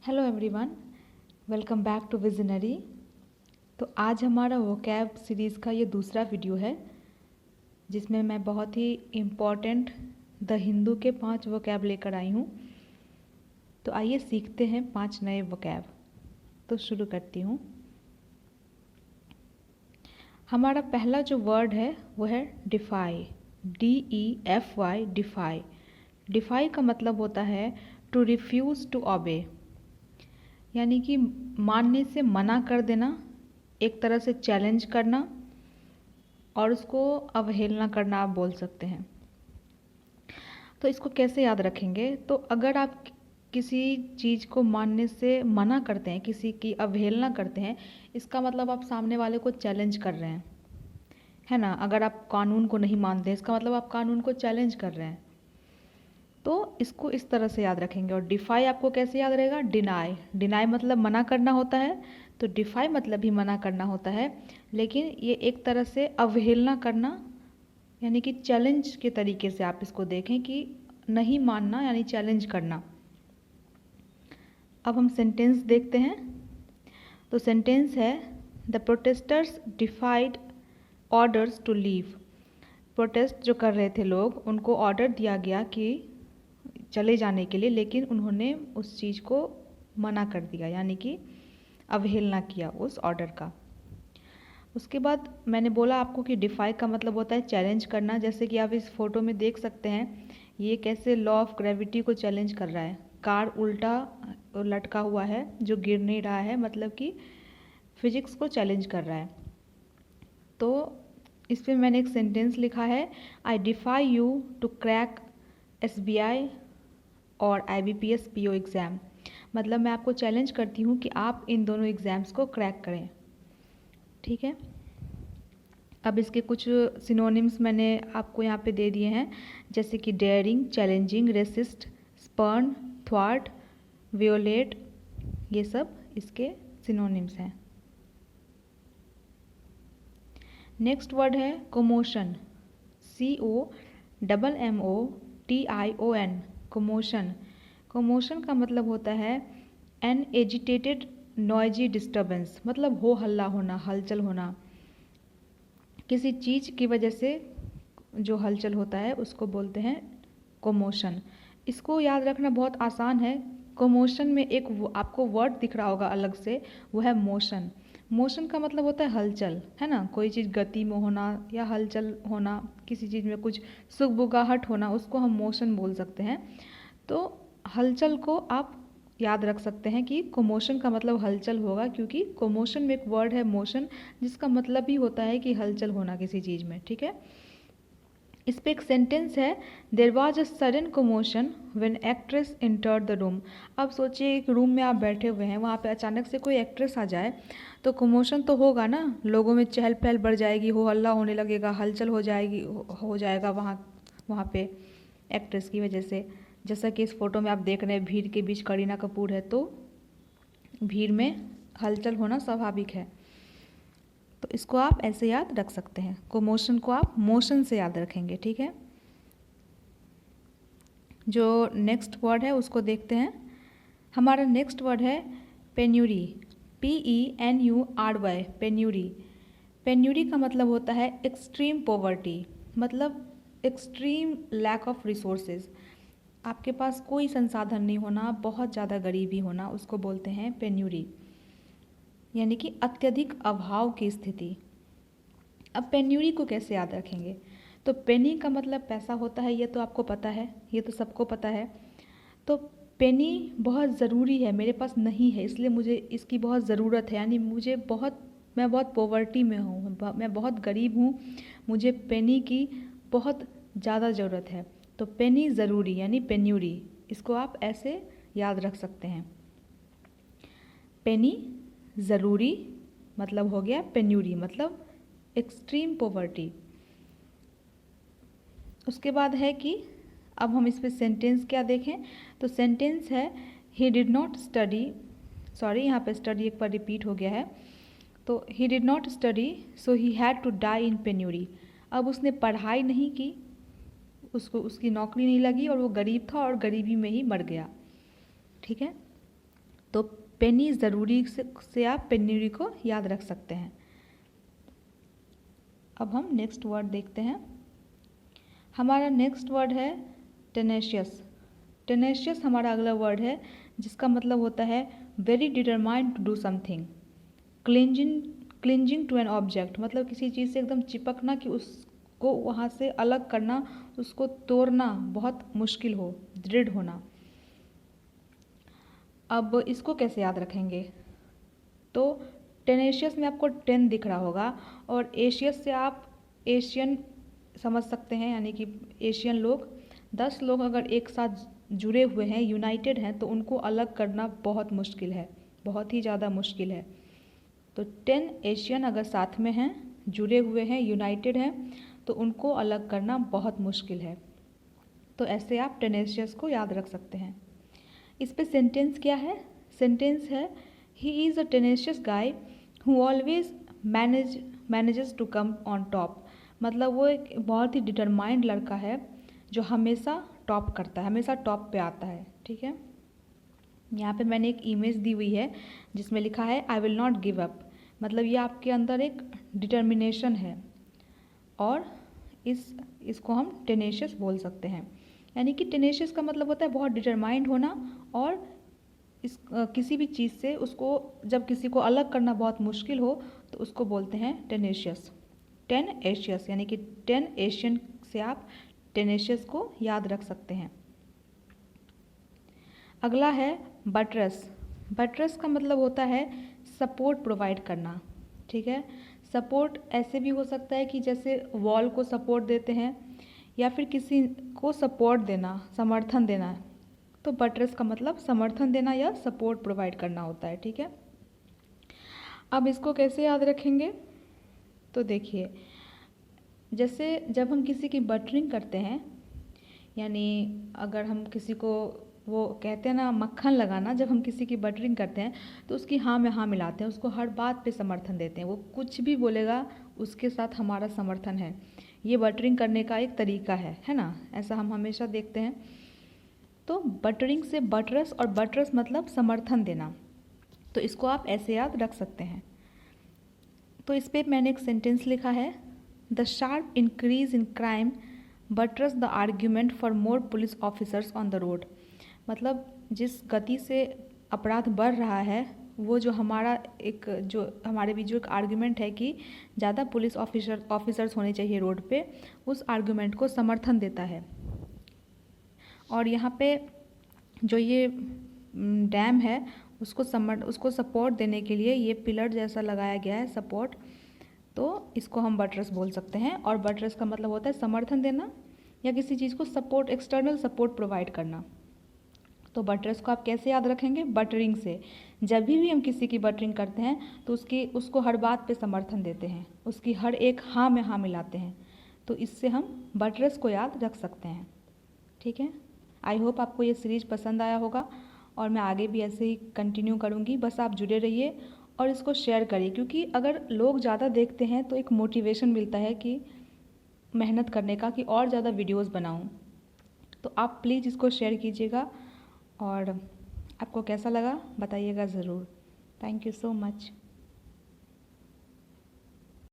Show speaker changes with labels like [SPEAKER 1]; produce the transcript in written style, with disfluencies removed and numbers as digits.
[SPEAKER 1] Hello everyone, welcome back to Visionary. तो आज हमारा वोकैब सीरीज़ का ये दूसरा वीडियो है जिसमें मैं बहुत ही इम्पॉर्टेंट द हिंदू के 5 वोकैब लेकर आई हूँ। तो आइए सीखते हैं 5 नए वोकैब। तो शुरू करती हूँ। हमारा पहला जो वर्ड है वो है डिफाई, DEFY, डिफाई। डिफाई का मतलब होता है टू रिफ्यूज़ टू ओबे, यानी कि मानने से मना कर देना, एक तरह से चैलेंज करना और उसको अवहेलना करना आप बोल सकते हैं। तो इसको कैसे याद रखेंगे? तो अगर आप किसी चीज़ को मानने से मना करते हैं, किसी की अवहेलना करते हैं, इसका मतलब आप सामने वाले को चैलेंज कर रहे हैं, है ना। अगर आप कानून को नहीं मानते इसका मतलब आप कानून को चैलेंज कर रहे हैं। तो इसको इस तरह से याद रखेंगे। और डिफाई आपको कैसे याद रहेगा? डिनाई। डिनाई मतलब मना करना होता है, तो डिफाई मतलब भी मना करना होता है, लेकिन ये एक तरह से अवहेलना करना, यानी कि चैलेंज के तरीके से आप इसको देखें कि नहीं मानना यानी चैलेंज करना। अब हम सेंटेंस देखते हैं। तो सेंटेंस है the protesters defied orders to leave. Protest जो कर रहे थे लोग, उनको ऑर्डर दिया गया कि चले जाने के लिए, लेकिन उन्होंने उस चीज़ को मना कर दिया, यानी कि अवहेलना किया उस ऑर्डर का। उसके बाद मैंने बोला आपको कि डिफाई का मतलब होता है चैलेंज करना। जैसे कि आप इस फोटो में देख सकते हैं, ये कैसे लॉ ऑफ ग्रेविटी को चैलेंज कर रहा है। कार उल्टा लटका हुआ है जो गिर नहीं रहा है, मतलब कि फिजिक्स को चैलेंज कर रहा है। तो इस पर मैंने एक सेंटेंस लिखा है, I defy you to crack SBI और IBPS PO एग्ज़ाम। मतलब मैं आपको चैलेंज करती हूँ कि आप इन दोनों एग्ज़ाम्स को क्रैक करें। ठीक है। अब इसके कुछ सिनोनिम्स मैंने आपको यहाँ पे दे दिए हैं, जैसे कि dairying, challenging, resist, spurn, थ्वार्ट, violet, ये सब इसके सिनोनिम्स हैं। नेक्स्ट वर्ड है कोमोशन, COMMOTION, कोमोशन। कोमोशन का मतलब होता है एन एजिटेटेड नॉइजी डिस्टर्बेंस, मतलब हो हल्ला होना, हलचल होना। किसी चीज़ की वजह से जो हलचल होता है उसको बोलते हैं कोमोशन। इसको याद रखना बहुत आसान है। कोमोशन में एक आपको वर्ड दिख रहा होगा अलग से, वो है मोशन। मोशन का मतलब होता है हलचल, है ना। कोई चीज़ गति में होना या हलचल होना, किसी चीज़ में कुछ सुगबुगाहट होना, उसको हम मोशन बोल सकते हैं। तो हलचल को आप याद रख सकते हैं कि कोमोशन का मतलब हलचल होगा, क्योंकि कोमोशन में एक वर्ड है मोशन, जिसका मतलब भी होता है कि हलचल होना किसी चीज़ में। ठीक है। इस पे एक सेंटेंस है, there was a sudden commotion when actress entered the room. अब सोचिए एक रूम में आप बैठे हुए हैं, वहाँ पे अचानक से कोई एक्ट्रेस आ जाए तो कोमोशन तो होगा ना, लोगों में चहल पहल बढ़ जाएगी, हो हल्ला होने लगेगा, हलचल हो जाएगी, हो जाएगा वहाँ पे एक्ट्रेस की वजह से। जैसा कि इस फोटो में आप देख रहे हैं, भीड़ के बीच करीना कपूर है, तो भीड़ में हलचल होना स्वाभाविक है। तो इसको आप ऐसे याद रख सकते हैं, कोमोशन को आप मोशन से याद रखेंगे। ठीक है। जो नेक्स्ट वर्ड है उसको देखते हैं। हमारा नेक्स्ट वर्ड है पेन्यूरी, PENURY, पेन्यूरी। पेन्यूरी का मतलब होता है एक्सट्रीम पॉवर्टी, मतलब एक्सट्रीम लैक ऑफ रिसोर्सेज। आपके पास कोई संसाधन नहीं होना, बहुत ज़्यादा गरीबी होना, उसको बोलते हैं पेन्यूरी, यानी कि अत्यधिक अभाव की स्थिति। अब पेन्यूरी को कैसे याद रखेंगे? तो पेनी का मतलब पैसा होता है, ये तो आपको पता है, ये तो सबको पता है। तो पेनी बहुत ज़रूरी है, मेरे पास नहीं है इसलिए मुझे इसकी बहुत ज़रूरत है, यानी मैं बहुत पॉवर्टी में हूँ, मैं बहुत गरीब हूँ, मुझे पेनी की बहुत ज़्यादा ज़रूरत है। तो पेनी ज़रूरी यानी पेन्यूरी, इसको आप ऐसे याद रख सकते हैं। पेनी ज़रूरी मतलब हो गया पेन्यूरी, मतलब एक्सट्रीम पॉवर्टी। उसके बाद है कि अब हम इस पर सेंटेंस क्या देखें। तो सेंटेंस है ही डिड नॉट स्टडी, सॉरी यहाँ पे स्टडी एक बार रिपीट हो गया है। तो he did not study so he had to die in penury. अब उसने पढ़ाई नहीं की, उसको उसकी नौकरी नहीं लगी और वो गरीब था और गरीबी में ही मर गया। ठीक है। तो पेनी ज़रूरी से आप पेन्यूरी को याद रख सकते हैं। अब हम नेक्स्ट वर्ड देखते हैं। हमारा नेक्स्ट वर्ड है टेनेशियस। टेनेशियस हमारा अगला वर्ड है जिसका मतलब होता है very determined to do something. Clinging to an object, मतलब किसी चीज़ से एकदम चिपकना कि उसको वहाँ से अलग करना, उसको तोड़ना बहुत मुश्किल हो, दृढ़ होना। अब इसको कैसे याद रखेंगे? तो टेनेशियस में आपको 10 दिख रहा होगा और एशियस से आप एशियन समझ सकते हैं, यानी कि एशियन लोग। 10 लोग अगर एक साथ जुड़े हुए हैं, यूनाइटेड हैं, तो उनको अलग करना बहुत मुश्किल है, बहुत ही ज़्यादा मुश्किल है। तो 10 एशियन अगर साथ में हैं, जुड़े हुए हैं, यूनाइटेड हैं, तो उनको अलग करना बहुत मुश्किल है। तो ऐसे आप टेनेशियस को याद रख सकते हैं। इस पे सेंटेंस क्या है? सेंटेंस है he is a tenacious guy who always manages to come on top. मतलब वो एक बहुत ही डिटरमाइंड लड़का है जो हमेशा टॉप करता है, हमेशा टॉप पे आता है। ठीक है, यहाँ पे मैंने एक इमेज दी हुई है जिसमें लिखा है I will not give up. मतलब ये आपके अंदर एक डिटर्मिनेशन है और इसको हम टेनेशियस बोल सकते हैं। यानी कि टेनेशियस का मतलब होता है बहुत डिटरमाइंड होना, और किसी भी चीज़ से उसको जब किसी को अलग करना बहुत मुश्किल हो तो उसको बोलते हैं टेनेशियस। 10 एशियस, यानी कि 10 एशियन से आप टेनेशियस को याद रख सकते हैं। अगला है बटरस। बटरस का मतलब होता है सपोर्ट प्रोवाइड करना। ठीक है, सपोर्ट ऐसे भी हो सकता है कि जैसे वॉल को सपोर्ट देते हैं या फिर किसी को सपोर्ट देना, समर्थन देना। तो बटरस का मतलब समर्थन देना या सपोर्ट प्रोवाइड करना होता है। ठीक है, अब इसको कैसे याद रखेंगे? तो देखिए, जैसे जब हम किसी की बटरिंग करते हैं, यानी अगर हम किसी को, वो कहते हैं ना मक्खन लगाना, जब हम किसी की बटरिंग करते हैं तो उसकी हाँ में हाँ मिलाते हैं, उसको हर बात पे समर्थन देते हैं। वो कुछ भी बोलेगा उसके साथ हमारा समर्थन है। ये बटरिंग करने का एक तरीका है ना, ऐसा हम हमेशा देखते हैं। तो बटरिंग से बटरस, और बटरस मतलब समर्थन देना, तो इसको आप ऐसे याद रख सकते हैं। तो इस पर मैंने एक सेंटेंस लिखा है, the sharp increase in crime buttress the argument for more police officers on the road. मतलब जिस गति से अपराध बढ़ रहा है, वो जो हमारे बीच जो एक आर्ग्यूमेंट है कि ज़्यादा पुलिस ऑफिसर्स होने चाहिए रोड पे, उस आर्ग्यूमेंट को समर्थन देता है। और यहाँ पे जो ये डैम है उसको सपोर्ट देने के लिए ये पिलर जैसा लगाया गया है, सपोर्ट। तो इसको हम बटरस बोल सकते हैं। और बटरस का मतलब होता है समर्थन देना या किसी चीज़ को सपोर्ट, एक्सटर्नल सपोर्ट प्रोवाइड करना। तो बटरस को आप कैसे याद रखेंगे? बटरिंग से। जब भी हम किसी की बटरिंग करते हैं तो उसको हर बात पे समर्थन देते हैं, उसकी हर एक हाँ में हाँ मिलाते हैं। तो इससे हम बटरस को याद रख सकते हैं। ठीक है, आई होप आपको ये सीरीज़ पसंद आया होगा और मैं आगे भी ऐसे ही कंटिन्यू करूँगी। बस आप जुड़े रहिए और इसको शेयर करिए, क्योंकि अगर लोग ज़्यादा देखते हैं तो एक मोटिवेशन मिलता है कि मेहनत करने का, कि और ज़्यादा वीडियोस बनाऊं। तो आप प्लीज़ इसको शेयर कीजिएगा और आपको कैसा लगा बताइएगा ज़रूर। Thank you so much.